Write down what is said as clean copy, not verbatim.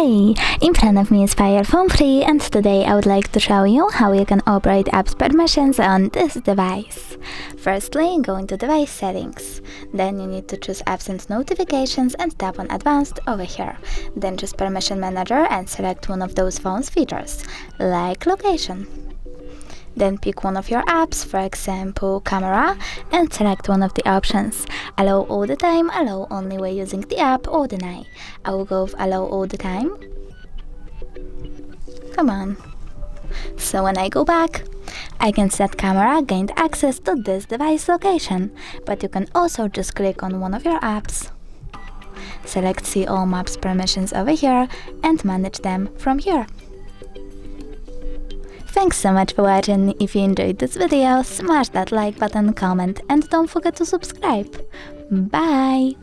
Hey! In front of me is FairPhone 3 and today I would like to show you how you can operate apps permissions on this device. Firstly, go into device settings. Then you need to choose apps and notifications and tap on advanced over here. Then choose permission manager and select one of those phone's features, like location. Then pick one of your apps, for example camera, and select one of the options. Allow all the time, allow only when using the app, or deny. I will go with allow all the time. Come on. So when I go back, I can set camera gained access to this device location, but you can also just click on one of your apps. Select see all maps permissions over here and manage them from here. Thanks so much for watching. If you enjoyed this video, smash that like button, comment, and don't forget to subscribe. Bye!